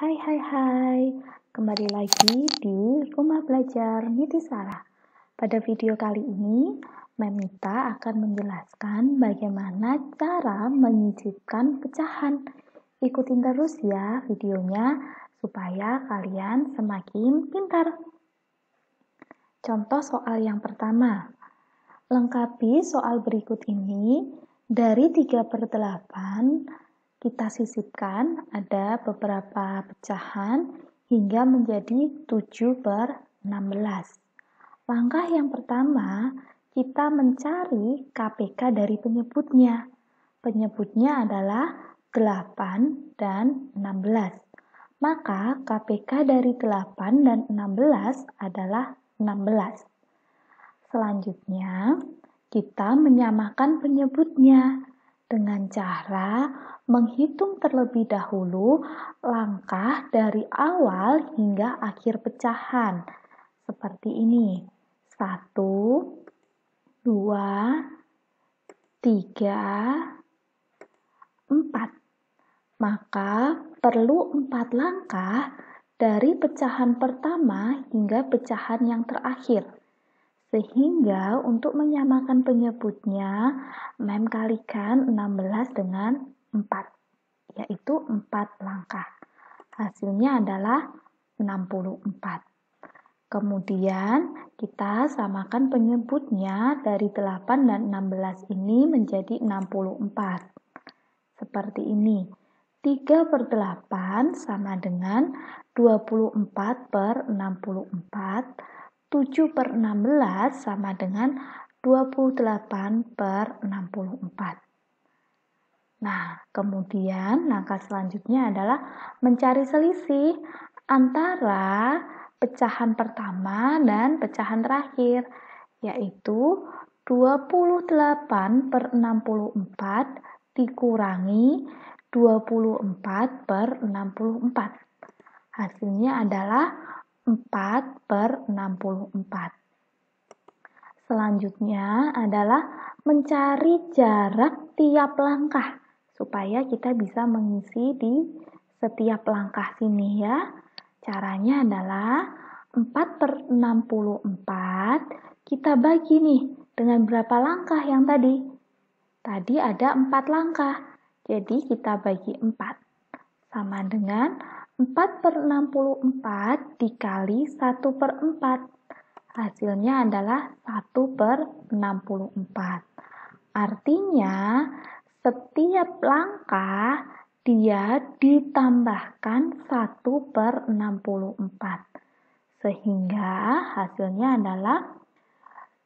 Hai, kembali lagi di Rumah Belajar Nitisara. Pada video kali ini, Memita akan menjelaskan bagaimana cara menyisipkan pecahan. Ikutin terus ya videonya supaya kalian semakin pintar. Contoh soal yang pertama. Lengkapi soal berikut ini dari 3/8. Kita sisipkan ada beberapa pecahan hingga menjadi 7/16. Langkah yang pertama, kita mencari KPK dari penyebutnya. Penyebutnya adalah 8 dan 16. Maka KPK dari 8 dan 16 adalah 16. Selanjutnya, kita menyamakan penyebutnya dengan cara menghitung terlebih dahulu langkah dari awal hingga akhir pecahan. Seperti ini. 1, 2, 3, 4. Maka perlu 4 langkah dari pecahan pertama hingga pecahan yang terakhir. Sehingga untuk menyamakan penyebutnya, Mem kalikan 16 dengan 4, yaitu 4 langkah. Hasilnya adalah 64. Kemudian kita samakan penyebutnya dari 8 dan 16 ini menjadi 64. Seperti ini. 3/8 sama dengan 24/64. 7/16 sama dengan 28/64. Nah, kemudian langkah selanjutnya adalah mencari selisih antara pecahan pertama dan pecahan terakhir, yaitu 28/64 dikurangi 24/64. Hasilnya adalah 4/64. Selanjutnya adalah mencari jarak tiap langkah supaya kita bisa mengisi di setiap langkah sini ya. Caranya adalah 4/64 kita bagi nih dengan berapa langkah yang tadi? Tadi ada 4 langkah, jadi kita bagi 4 sama dengan 4/64 dikali 1/4. Hasilnya adalah 1/64. Artinya, setiap langkah dia ditambahkan 1/64. Sehingga hasilnya adalah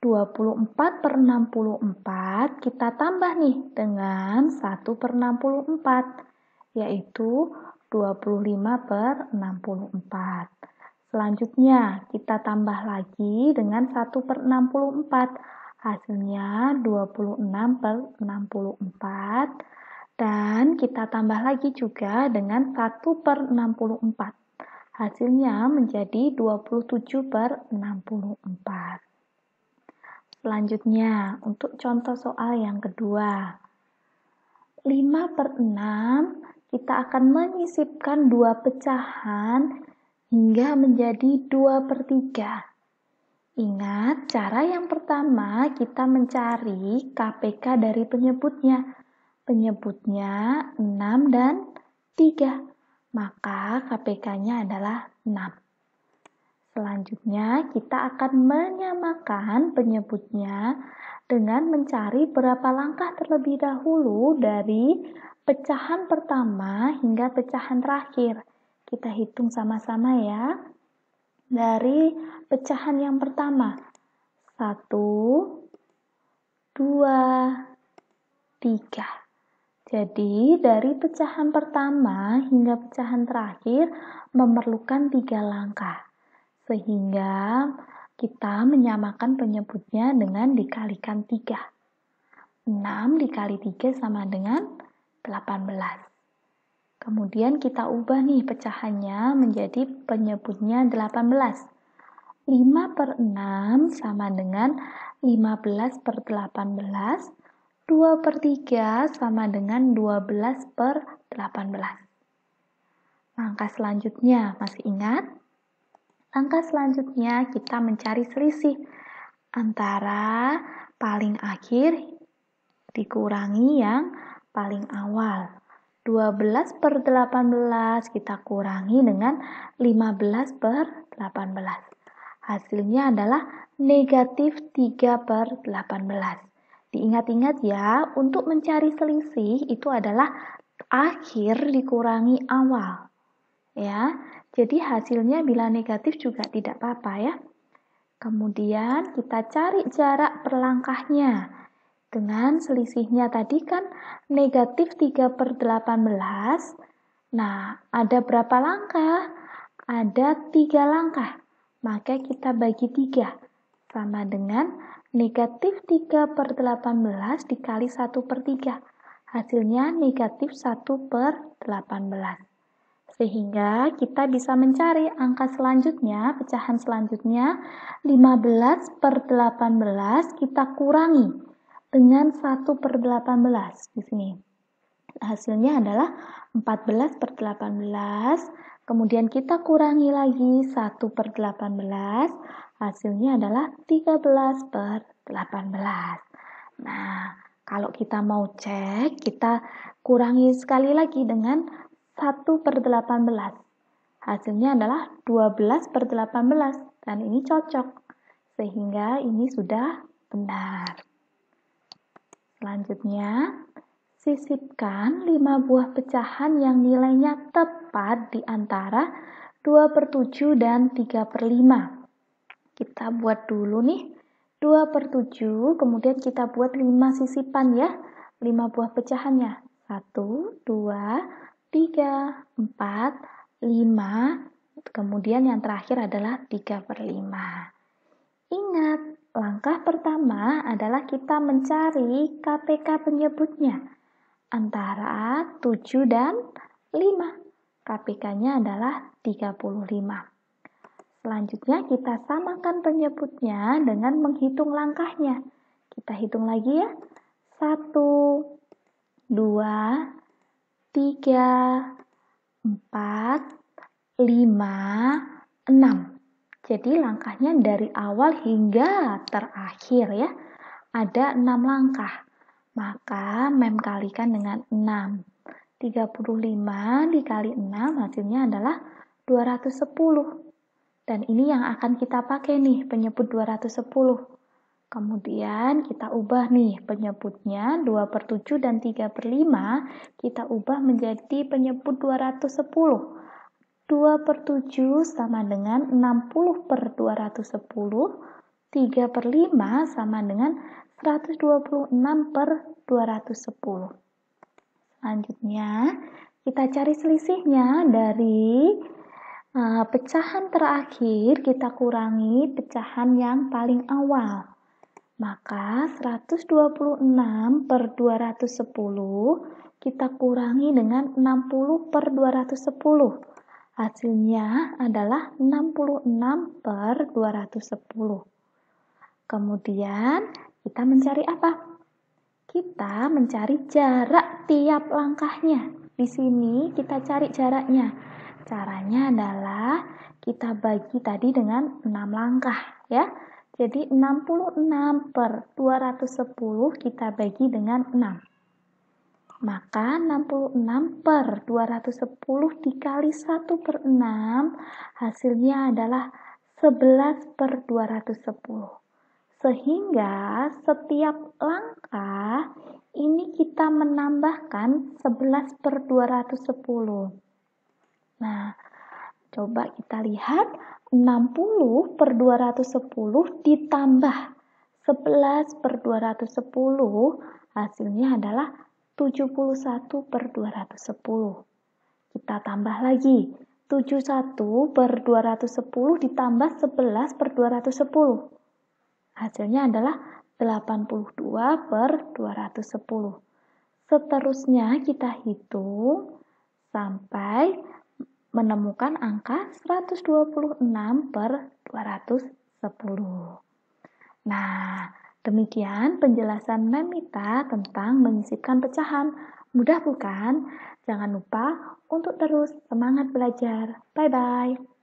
24/64 kita tambah nih dengan 1/64. Yaitu 25/64. Selanjutnya, kita tambah lagi dengan 1/64. Hasilnya 26/64. Dan kita tambah lagi juga dengan 1/64. Hasilnya menjadi 27/64. Selanjutnya, untuk contoh soal yang kedua. 5/6 kita akan menyisipkan 2 pecahan hingga menjadi 2/3. Ingat, cara yang pertama kita mencari KPK dari penyebutnya. Penyebutnya 6 dan 3. Maka KPK-nya adalah 6. Selanjutnya kita akan menyamakan penyebutnya dengan mencari berapa langkah terlebih dahulu dari pecahan pertama hingga pecahan terakhir. Kita hitung sama-sama ya. Dari pecahan yang pertama. 1, 2, 3. Jadi dari pecahan pertama hingga pecahan terakhir memerlukan 3 langkah. Sehingga kita menyamakan penyebutnya dengan dikalikan 3. 6 dikali 3 sama dengan 18. Kemudian kita ubah nih pecahannya menjadi penyebutnya 18. 5/6 sama dengan 15/18. 2/3 sama dengan 12/18. Langkah selanjutnya, masih ingat? Langkah selanjutnya kita mencari selisih antara paling akhir dikurangi yang paling awal. 12/18 kita kurangi dengan 15/18. Hasilnya adalah negatif 3/18. Diingat-ingat ya, untuk mencari selisih itu adalah akhir dikurangi awal. Ya, jadi hasilnya bila negatif juga tidak apa-apa ya. Kemudian kita cari jarak per langkahnya. Dengan selisihnya tadi kan negatif 3/18. Nah, ada berapa langkah? Ada 3 langkah. Maka kita bagi 3. Sama dengan negatif 3/18 dikali 1/3. Hasilnya negatif 1/18. Sehingga kita bisa mencari angka selanjutnya, pecahan selanjutnya 15/18 kita kurangi dengan 1/18 di sini. Hasilnya adalah 14/18. Kemudian kita kurangi lagi 1/18. Hasilnya adalah 13/18. Nah, kalau kita mau cek, kita kurangi sekali lagi dengan 1/18. Hasilnya adalah 12/18 dan ini cocok. Sehingga ini sudah benar. Selanjutnya, sisipkan 5 buah pecahan yang nilainya tepat di antara 2/7 dan 3/5. Kita buat dulu nih 2/7, kemudian kita buat 5 sisipan ya, 5 buah pecahannya. 1, 2, 3, 4, 5, kemudian yang terakhir adalah 3/5. Ingat, langkah pertama adalah kita mencari KPK penyebutnya antara 7 dan 5. KPK-nya adalah 35. Selanjutnya kita samakan penyebutnya dengan menghitung langkahnya. Kita hitung lagi ya. 1, 2, 3, 4, 5, 6. Jadi langkahnya dari awal hingga terakhir ya. Ada 6 langkah. Maka mem kalikan dengan 6. 35 dikali 6 hasilnya adalah 210. Dan ini yang akan kita pakai nih, penyebut 210. Kemudian kita ubah nih penyebutnya 2/7 dan 3/5. Kita ubah menjadi penyebut 210. 2/7 sama dengan 60/210, 3/5 sama dengan 126/210. Selanjutnya, kita cari selisihnya dari pecahan terakhir, kita kurangi pecahan yang paling awal. Maka 126/210 kita kurangi dengan 60/210. Hasilnya adalah 66/210. Kemudian kita mencari apa? Kita mencari jarak tiap langkahnya. Di sini kita cari jaraknya. Caranya adalah kita bagi tadi dengan 6 langkah ya. Jadi 66/210 kita bagi dengan 6. Maka 66/210 dikali 1/6 hasilnya adalah 11/210. Sehingga setiap langkah ini kita menambahkan 11/210. Nah, coba kita lihat 60/210 ditambah 11/210 hasilnya adalah 71/210. Kita tambah lagi 71/210 ditambah 11/210. Hasilnya adalah 82/210. Seterusnya kita hitung sampai menemukan angka 126/210. Nah, demikian penjelasan Mem Mita tentang menyisipkan pecahan. Mudah bukan? Jangan lupa untuk terus semangat belajar. Bye-bye.